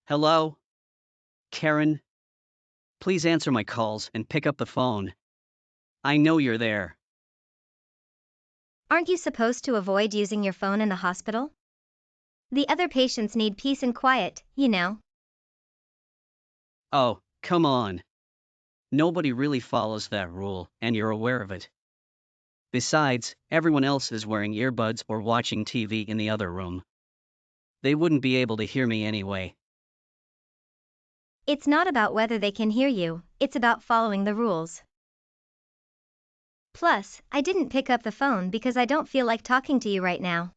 Hello? Karen? Please answer my calls and pick up the phone. I know you're there. Aren't you supposed to avoid using your phone in the hospital? The other patients need peace and quiet, you know. Oh, come on. Nobody really follows that rule, and you're aware of it. Besides, everyone else is wearing earbuds or watching TV in the other room. They wouldn't be able to hear me anyway. It's not about whether they can hear you, it's about following the rules. Plus, I didn't pick up the phone because I don't feel like talking to you right now.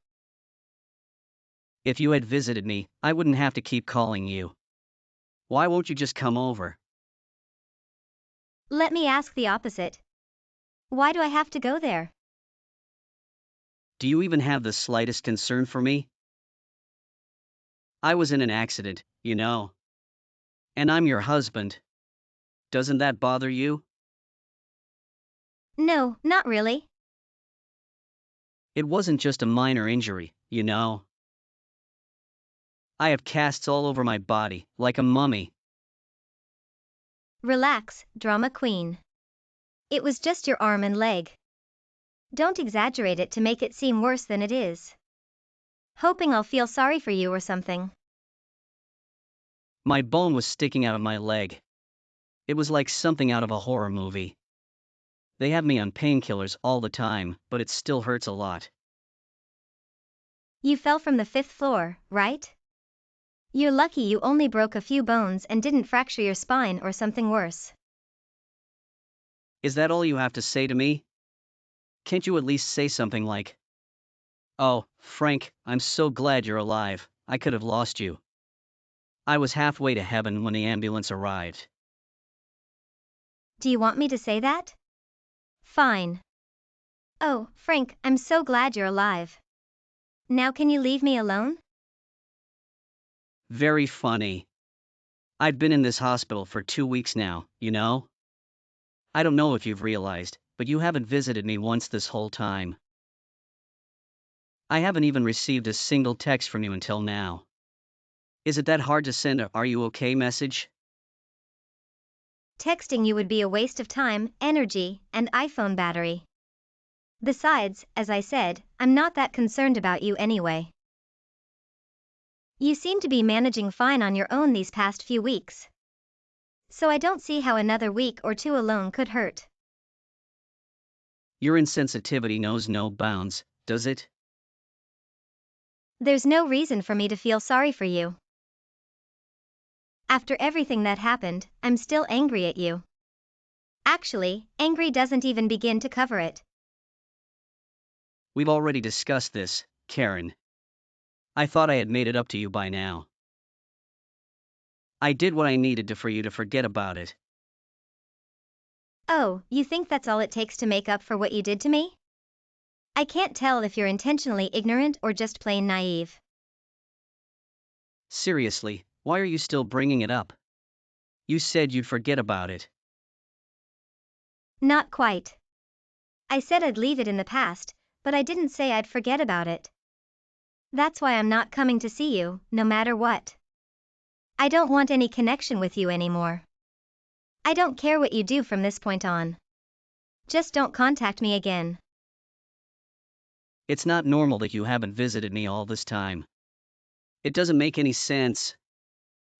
If you had visited me, I wouldn't have to keep calling you. Why won't you just come over? Let me ask the opposite. Why do I have to go there? Do you even have the slightest concern for me? I was in an accident, you know. And I'm your husband. Doesn't that bother you? No, not really. It wasn't just a minor injury, you know. I have casts all over my body, like a mummy. Relax, drama queen. It was just your arm and leg. Don't exaggerate it to make it seem worse than it is. Hoping I'll feel sorry for you or something. My bone was sticking out of my leg. It was like something out of a horror movie. They have me on painkillers all the time, but it still hurts a lot. You fell from the 5th floor, right? You're lucky you only broke a few bones and didn't fracture your spine or something worse. Is that all you have to say to me? Can't you at least say something like, "Oh, Frank, I'm so glad you're alive, I could have lost you. I was halfway to heaven when the ambulance arrived." Do you want me to say that? Fine. Oh, Frank, I'm so glad you're alive. Now can you leave me alone? Very funny. I've been in this hospital for 2 weeks now, you know? I don't know if you've realized, but you haven't visited me once this whole time. I haven't even received a single text from you until now. Is it that hard to send a "Are you okay" message? Texting you would be a waste of time, energy, and iPhone battery. Besides, as I said, I'm not that concerned about you anyway. You seem to be managing fine on your own these past few weeks. So I don't see how another week or two alone could hurt. Your insensitivity knows no bounds, does it? There's no reason for me to feel sorry for you. After everything that happened, I'm still angry at you. Actually, angry doesn't even begin to cover it. We've already discussed this, Karen. I thought I had made it up to you by now. I did what I needed to for you to forget about it. Oh, you think that's all it takes to make up for what you did to me? I can't tell if you're intentionally ignorant or just plain naive. Seriously, why are you still bringing it up? You said you'd forget about it. Not quite. I said I'd leave it in the past, but I didn't say I'd forget about it. That's why I'm not coming to see you, no matter what. I don't want any connection with you anymore. I don't care what you do from this point on. Just don't contact me again. It's not normal that you haven't visited me all this time. It doesn't make any sense.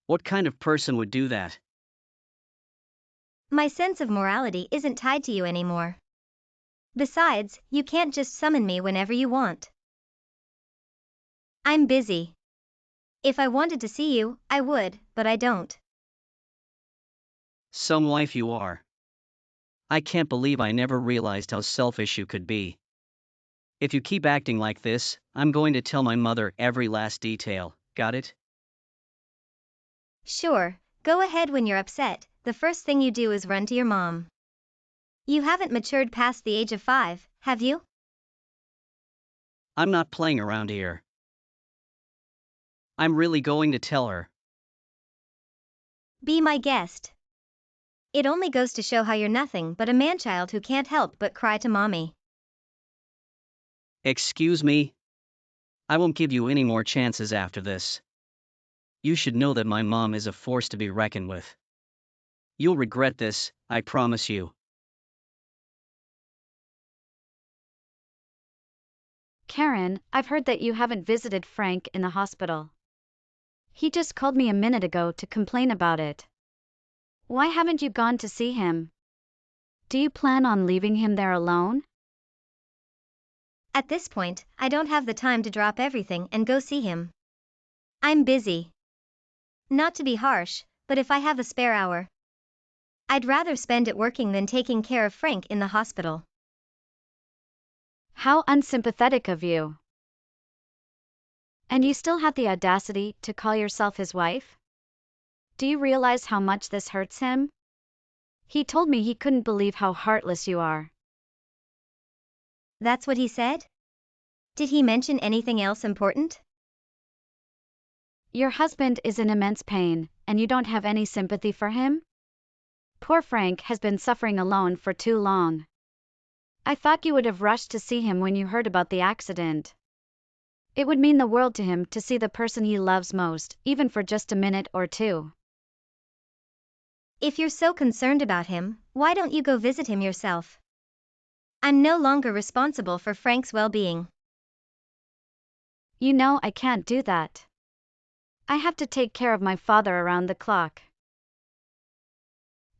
What kind of person would do that? My sense of morality isn't tied to you anymore. Besides, you can't just summon me whenever you want. I'm busy. If I wanted to see you, I would, but I don't. Some wife you are. I can't believe I never realized how selfish you could be. If you keep acting like this, I'm going to tell my mother every last detail, got it? Sure, go ahead when you're upset, the first thing you do is run to your mom. You haven't matured past the age of 5, have you? I'm not playing around here. I'm really going to tell her. Be my guest. It only goes to show how you're nothing but a man-child who can't help but cry to mommy. Excuse me? I won't give you any more chances after this. You should know that my mom is a force to be reckoned with. You'll regret this, I promise you. Karen, I've heard that you haven't visited Frank in the hospital. He just called me a minute ago to complain about it. Why haven't you gone to see him? Do you plan on leaving him there alone? At this point, I don't have the time to drop everything and go see him. I'm busy. Not to be harsh, but if I have a spare hour, I'd rather spend it working than taking care of Frank in the hospital. How unsympathetic of you. And you still have the audacity to call yourself his wife? Do you realize how much this hurts him? He told me he couldn't believe how heartless you are. That's what he said? Did he mention anything else important? Your husband is in immense pain, and you don't have any sympathy for him? Poor Frank has been suffering alone for too long. I thought you would have rushed to see him when you heard about the accident. It would mean the world to him to see the person he loves most, even for just a minute or two. If you're so concerned about him, why don't you go visit him yourself? I'm no longer responsible for Frank's well-being. You know I can't do that. I have to take care of my father around the clock.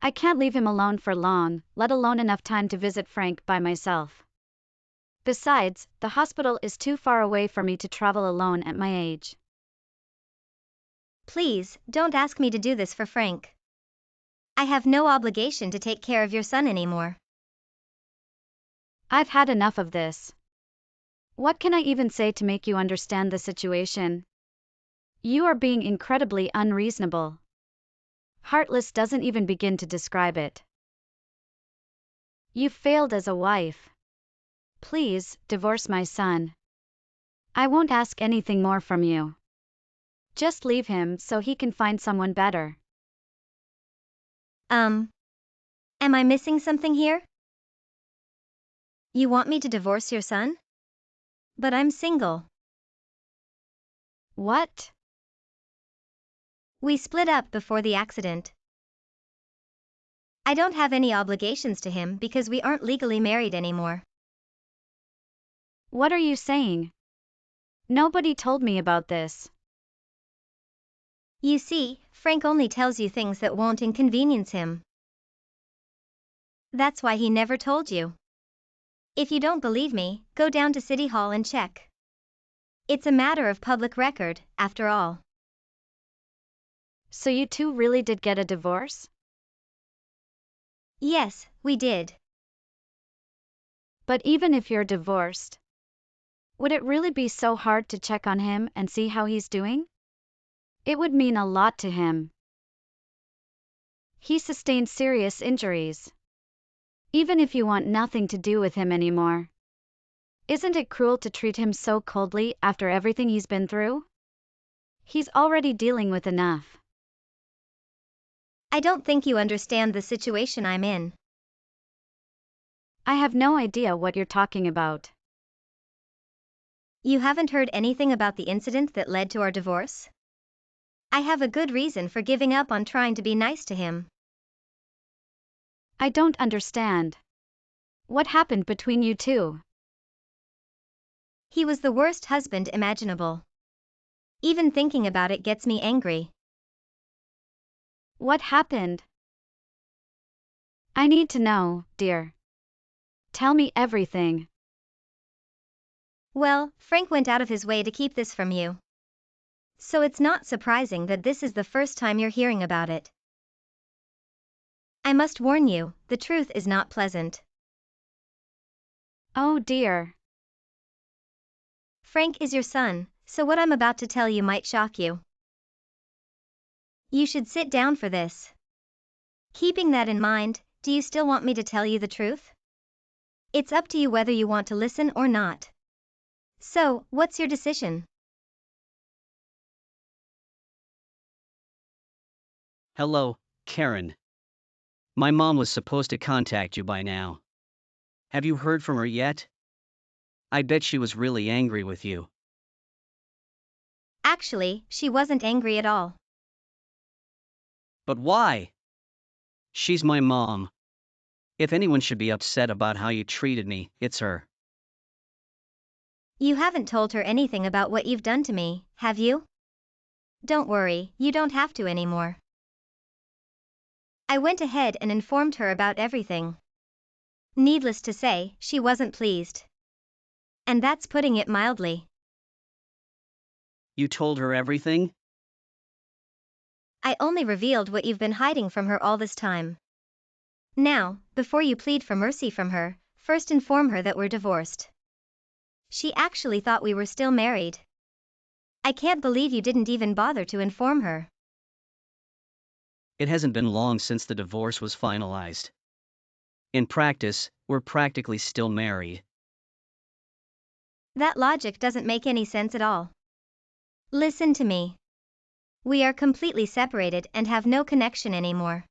I can't leave him alone for long, let alone enough time to visit Frank by myself. Besides, the hospital is too far away for me to travel alone at my age. Please, don't ask me to do this for Frank. I have no obligation to take care of your son anymore. I've had enough of this. What can I even say to make you understand the situation? You are being incredibly unreasonable. Heartless doesn't even begin to describe it. You failed as a wife. Please, divorce my son. I won't ask anything more from you. Just leave him so he can find someone better. Am I missing something here? You want me to divorce your son? But I'm single. What? We split up before the accident. I don't have any obligations to him because we aren't legally married anymore. What are you saying? Nobody told me about this. You see, Frank only tells you things that won't inconvenience him. That's why he never told you. If you don't believe me, go down to City Hall and check. It's a matter of public record, after all. So you two really did get a divorce? Yes, we did. But even if you're divorced, would it really be so hard to check on him and see how he's doing? It would mean a lot to him. He sustained serious injuries. Even if you want nothing to do with him anymore. Isn't it cruel to treat him so coldly after everything he's been through? He's already dealing with enough. I don't think you understand the situation I'm in. I have no idea what you're talking about. You haven't heard anything about the incident that led to our divorce? I have a good reason for giving up on trying to be nice to him. I don't understand. What happened between you two? He was the worst husband imaginable. Even thinking about it gets me angry. What happened? I need to know, dear. Tell me everything. Well, Frank went out of his way to keep this from you. So it's not surprising that this is the first time you're hearing about it. I must warn you, the truth is not pleasant. Oh dear. Frank is your son, so what I'm about to tell you might shock you. You should sit down for this. Keeping that in mind, do you still want me to tell you the truth? It's up to you whether you want to listen or not. So, what's your decision? Hello, Karen. My mom was supposed to contact you by now. Have you heard from her yet? I bet she was really angry with you. Actually, she wasn't angry at all. But why? She's my mom. If anyone should be upset about how you treated me, it's her. You haven't told her anything about what you've done to me, have you? Don't worry, you don't have to anymore. I went ahead and informed her about everything. Needless to say, she wasn't pleased. And that's putting it mildly. You told her everything? I only revealed what you've been hiding from her all this time. Now, before you plead for mercy from her, first inform her that we're divorced. She actually thought we were still married. I can't believe you didn't even bother to inform her. It hasn't been long since the divorce was finalized. In practice, we're practically still married. That logic doesn't make any sense at all. Listen to me. We are completely separated and have no connection anymore.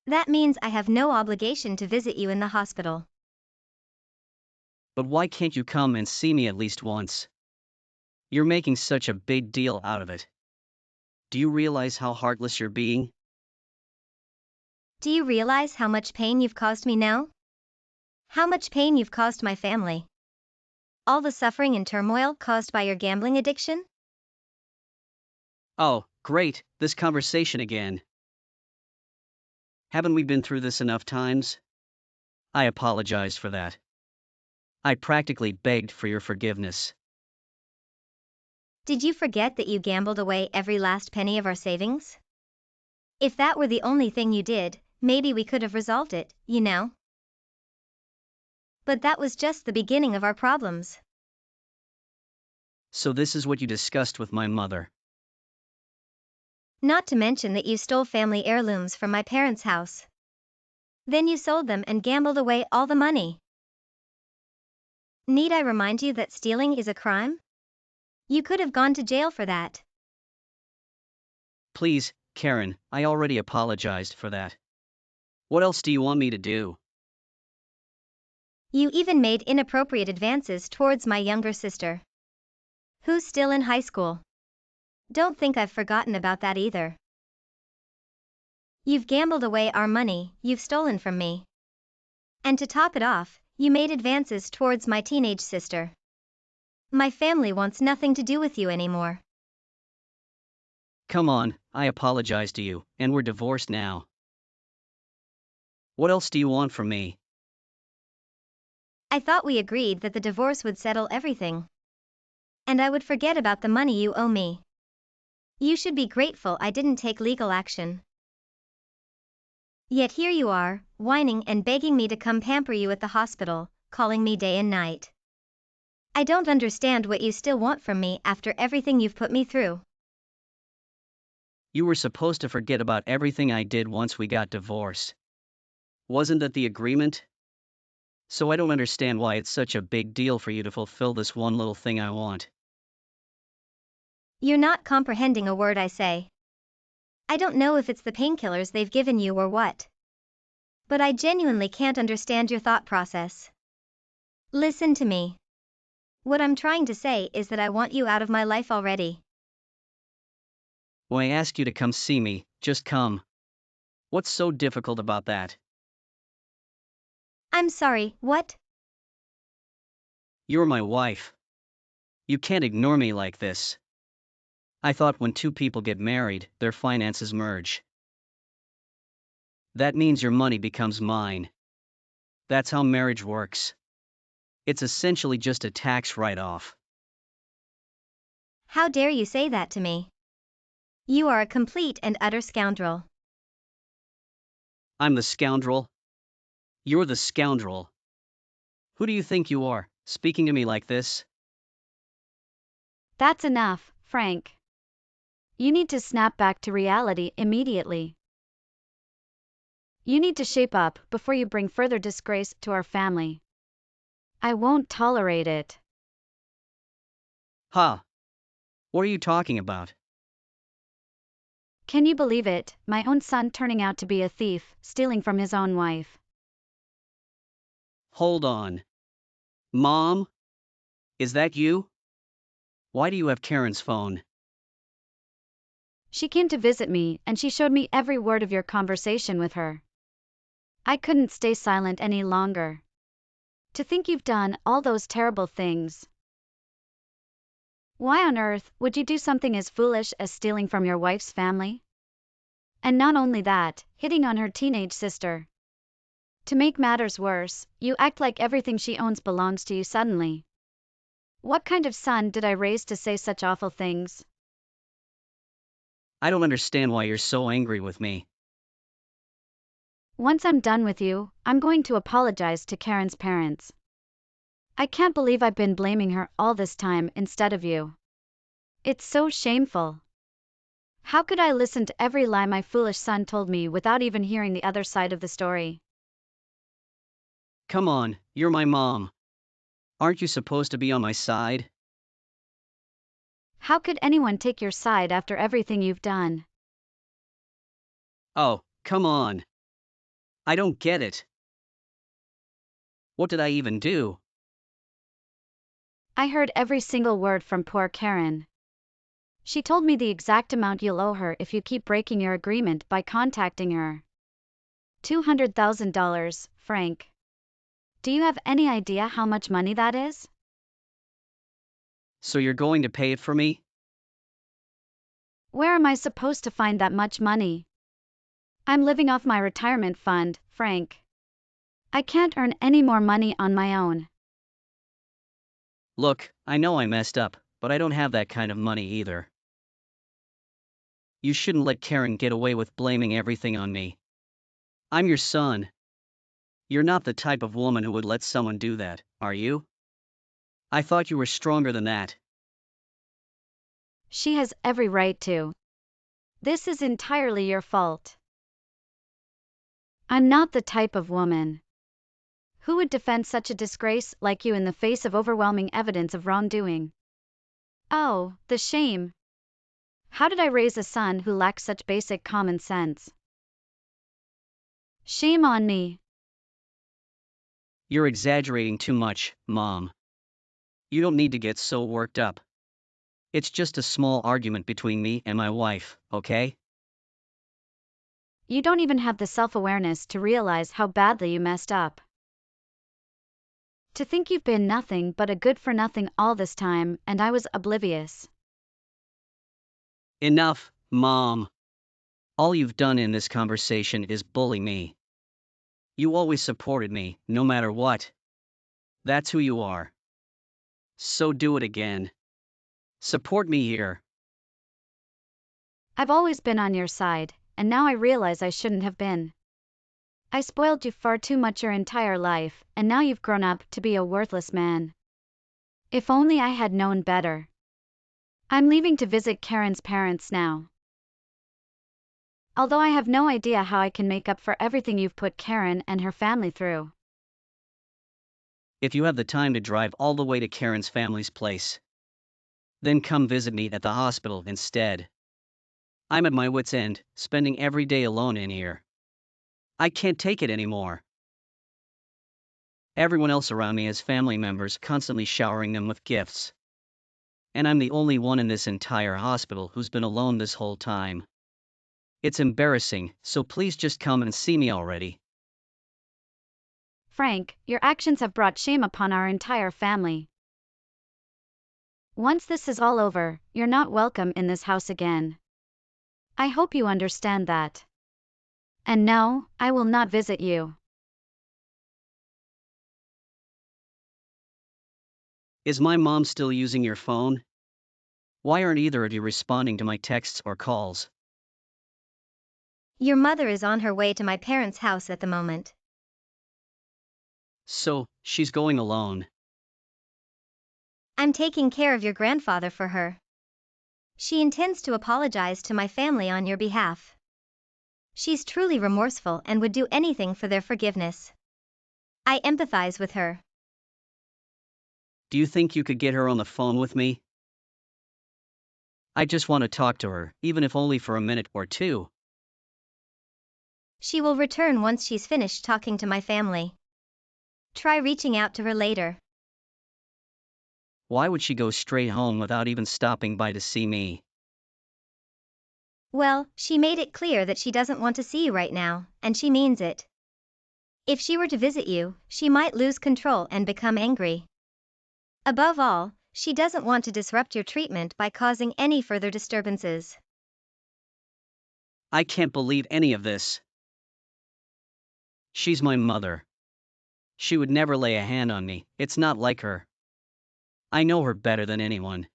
That means I have no obligation to visit you in the hospital. But why can't you come and see me at least once? You're making such a big deal out of it. Do you realize how heartless you're being? Do you realize how much pain you've caused me now? How much pain you've caused my family? All the suffering and turmoil caused by your gambling addiction? Oh, great, this conversation again. Haven't we been through this enough times? I apologize for that. I practically begged for your forgiveness. Did you forget that you gambled away every last penny of our savings? If that were the only thing you did, maybe we could have resolved it, you know? But that was just the beginning of our problems. So this is what you discussed with my mother. Not to mention that you stole family heirlooms from my parents' house. Then you sold them and gambled away all the money. Need I remind you that stealing is a crime? You could have gone to jail for that. Please, Karen, I already apologized for that. What else do you want me to do? You even made inappropriate advances towards my younger sister, who's still in high school. Don't think I've forgotten about that either. You've gambled away our money, you've stolen from me. And to top it off, you made advances towards my teenage sister. My family wants nothing to do with you anymore. Come on, I apologize to you, and we're divorced now. What else do you want from me? I thought we agreed that the divorce would settle everything. And I would forget about the money you owe me. You should be grateful I didn't take legal action. Yet here you are, whining and begging me to come pamper you at the hospital, calling me day and night. I don't understand what you still want from me after everything you've put me through. You were supposed to forget about everything I did once we got divorced. Wasn't that the agreement? So I don't understand why it's such a big deal for you to fulfill this one little thing I want. You're not comprehending a word I say. I don't know if it's the painkillers they've given you or what. But I genuinely can't understand your thought process. Listen to me. What I'm trying to say is that I want you out of my life already. When I ask you to come see me, just come. What's so difficult about that? I'm sorry, what? You're my wife. You can't ignore me like this. I thought when two people get married, their finances merge. That means your money becomes mine. That's how marriage works. It's essentially just a tax write-off. How dare you say that to me? You are a complete and utter scoundrel. I'm the scoundrel. You're the scoundrel. Who do you think you are, speaking to me like this? That's enough, Frank. You need to snap back to reality immediately. You need to shape up before you bring further disgrace to our family. I won't tolerate it. Huh? What are you talking about? Can you believe it, my own son turning out to be a thief, stealing from his own wife? Hold on. Mom? Is that you? Why do you have Karen's phone? She came to visit me and she showed me every word of your conversation with her. I couldn't stay silent any longer. To think you've done all those terrible things. Why on earth would you do something as foolish as stealing from your wife's family? And not only that, hitting on her teenage sister. To make matters worse, you act like everything she owns belongs to you suddenly. What kind of son did I raise to say such awful things? I don't understand why you're so angry with me. Once I'm done with you, I'm going to apologize to Karen's parents. I can't believe I've been blaming her all this time instead of you. It's so shameful. How could I listen to every lie my foolish son told me without even hearing the other side of the story? Come on, you're my mom. Aren't you supposed to be on my side? How could anyone take your side after everything you've done? Oh, come on. I don't get it. What did I even do? I heard every single word from poor Karen. She told me the exact amount you'll owe her if you keep breaking your agreement by contacting her. $200,000, Frank. Do you have any idea how much money that is? So you're going to pay it for me? Where am I supposed to find that much money? I'm living off my retirement fund, Frank. I can't earn any more money on my own. Look, I know I messed up, but I don't have that kind of money either. You shouldn't let Karen get away with blaming everything on me. I'm your son. You're not the type of woman who would let someone do that, are you? I thought you were stronger than that. She has every right to. This is entirely your fault. I'm not the type of woman who would defend such a disgrace like you in the face of overwhelming evidence of wrongdoing. Oh, the shame. How did I raise a son who lacks such basic common sense? Shame on me. You're exaggerating too much, Mom. You don't need to get so worked up. It's just a small argument between me and my wife, okay? You don't even have the self-awareness to realize how badly you messed up. To think you've been nothing but a good-for-nothing all this time, and I was oblivious. Enough, Mom. All you've done in this conversation is bully me. You always supported me, no matter what. That's who you are. So do it again. Support me here. I've always been on your side, and now I realize I shouldn't have been. I spoiled you far too much your entire life, and now you've grown up to be a worthless man. If only I had known better. I'm leaving to visit Karen's parents now. Although I have no idea how I can make up for everything you've put Karen and her family through. If you have the time to drive all the way to Karen's family's place, then come visit me at the hospital instead. I'm at my wit's end, spending every day alone in here. I can't take it anymore. Everyone else around me has family members constantly showering them with gifts. And I'm the only one in this entire hospital who's been alone this whole time. It's embarrassing, so please just come and see me already. Frank, your actions have brought shame upon our entire family. Once this is all over, you're not welcome in this house again. I hope you understand that. And no, I will not visit you. Is my mom still using your phone? Why aren't either of you responding to my texts or calls? Your mother is on her way to my parents' house at the moment. So, she's going alone. I'm taking care of your grandfather for her. She intends to apologize to my family on your behalf. She's truly remorseful and would do anything for their forgiveness. I empathize with her. Do you think you could get her on the phone with me? I just want to talk to her, even if only for a minute or two. She will return once she's finished talking to my family. Try reaching out to her later. Why would she go straight home without even stopping by to see me? Well, she made it clear that she doesn't want to see you right now, and she means it. If she were to visit you, she might lose control and become angry. Above all, she doesn't want to disrupt your treatment by causing any further disturbances. I can't believe any of this. She's my mother. She would never lay a hand on me, it's not like her. I know her better than anyone.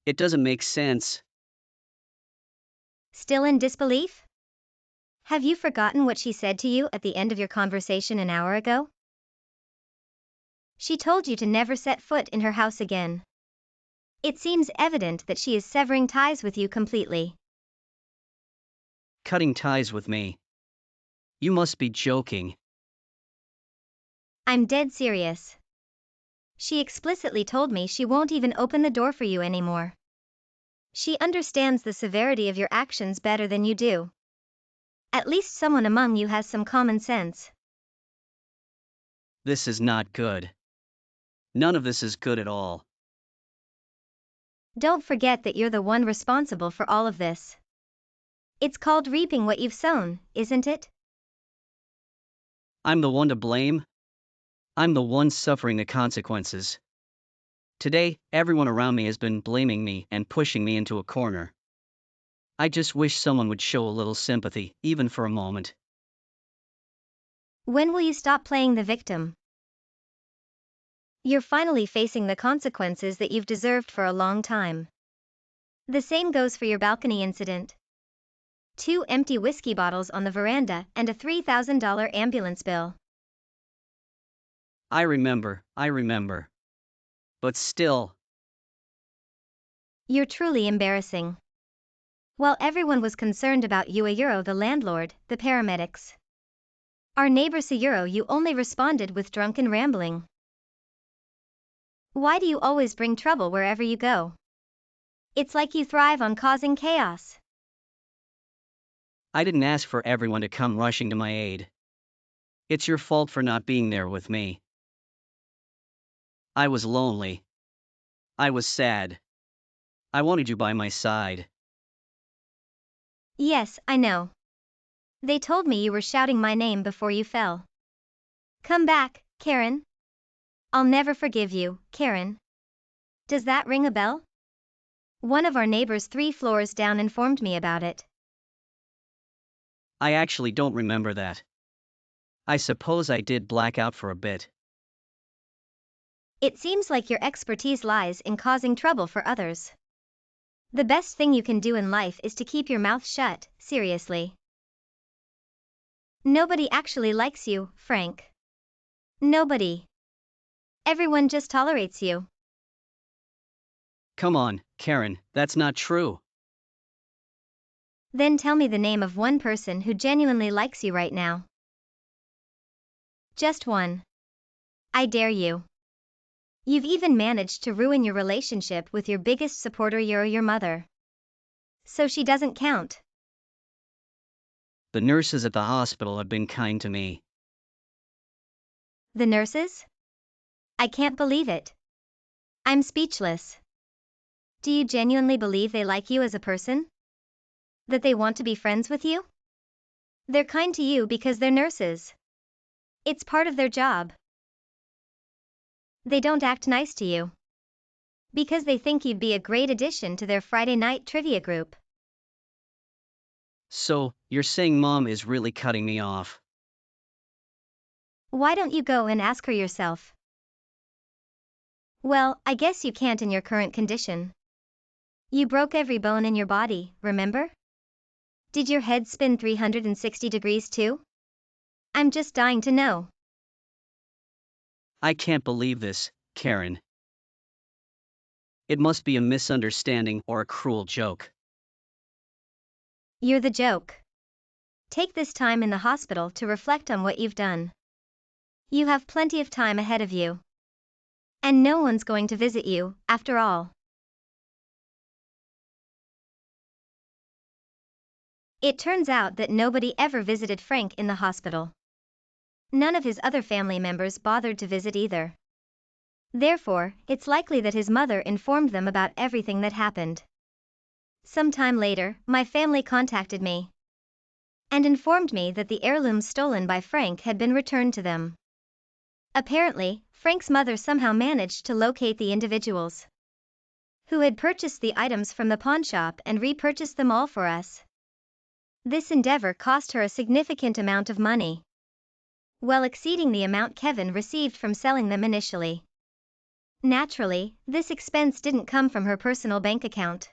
It doesn't make sense. Still in disbelief? Have you forgotten what she said to you at the end of your conversation an hour ago? She told you to never set foot in her house again. It seems evident that she is severing ties with you completely. Cutting ties with me. You must be joking. I'm dead serious. She explicitly told me she won't even open the door for you anymore. She understands the severity of your actions better than you do. At least someone among you has some common sense. This is not good. None of this is good at all. Don't forget that you're the one responsible for all of this. It's called reaping what you've sown, isn't it? I'm the one to blame? I'm the one suffering the consequences. Today, everyone around me has been blaming me and pushing me into a corner. I just wish someone would show a little sympathy, even for a moment. When will you stop playing the victim? You're finally facing the consequences that you've deserved for a long time. The same goes for your balcony incident. 2 empty whiskey bottles on the veranda and a $3,000 ambulance bill. I remember. But still. You're truly embarrassing. While everyone was concerned about you, the landlord, the paramedics, our neighbor you only responded with drunken rambling. Why do you always bring trouble wherever you go? It's like you thrive on causing chaos. I didn't ask for everyone to come rushing to my aid. It's your fault for not being there with me. I was lonely. I was sad. I wanted you by my side. Yes, I know. They told me you were shouting my name before you fell. Come back, Karen. I'll never forgive you, Karen. Does that ring a bell? One of our neighbors 3 floors down informed me about it. I actually don't remember that. I suppose I did black out for a bit. It seems like your expertise lies in causing trouble for others. The best thing you can do in life is to keep your mouth shut, seriously. Nobody actually likes you, Frank. Nobody. Everyone just tolerates you. Come on, Karen, that's not true. Then tell me the name of one person who genuinely likes you right now. Just one. I dare you. You've even managed to ruin your relationship with your biggest supporter, your mother. So she doesn't count. The nurses at the hospital have been kind to me. The nurses? I can't believe it. I'm speechless. Do you genuinely believe they like you as a person? That they want to be friends with you? They're kind to you because they're nurses. It's part of their job. They don't act nice to you because they think you'd be a great addition to their Friday night trivia group. So, you're saying Mom is really cutting me off? Why don't you go and ask her yourself? Well, I guess you can't in your current condition. You broke every bone in your body, remember? Did your head spin 360 degrees too? I'm just dying to know. I can't believe this, Karen. It must be a misunderstanding or a cruel joke. You're the joke. Take this time in the hospital to reflect on what you've done. You have plenty of time ahead of you. And no one's going to visit you, after all. It turns out that nobody ever visited Frank in the hospital. None of his other family members bothered to visit either. Therefore, it's likely that his mother informed them about everything that happened. Some time later, my family contacted me and informed me that the heirlooms stolen by Frank had been returned to them. Apparently, Frank's mother somehow managed to locate the individuals who had purchased the items from the pawnshop and repurchased them all for us. This endeavor cost her a significant amount of money, well exceeding the amount Kevin received from selling them initially. Naturally, this expense didn't come from her personal bank account.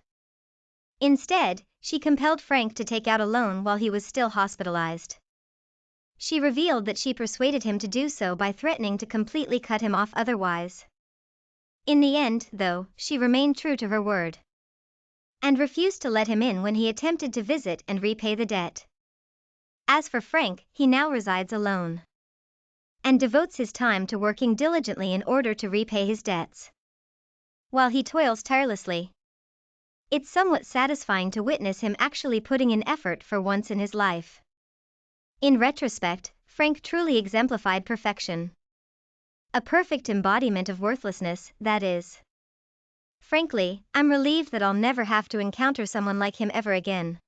Instead, she compelled Frank to take out a loan while he was still hospitalized. She revealed that she persuaded him to do so by threatening to completely cut him off otherwise. In the end, though, she remained true to her word and refused to let him in when he attempted to visit and repay the debt. As for Frank, he now resides alone and devotes his time to working diligently in order to repay his debts. While he toils tirelessly, it's somewhat satisfying to witness him actually putting in effort for once in his life. In retrospect, Frank truly exemplified perfection. A perfect embodiment of worthlessness, that is. Frankly, I'm relieved that I'll never have to encounter someone like him ever again.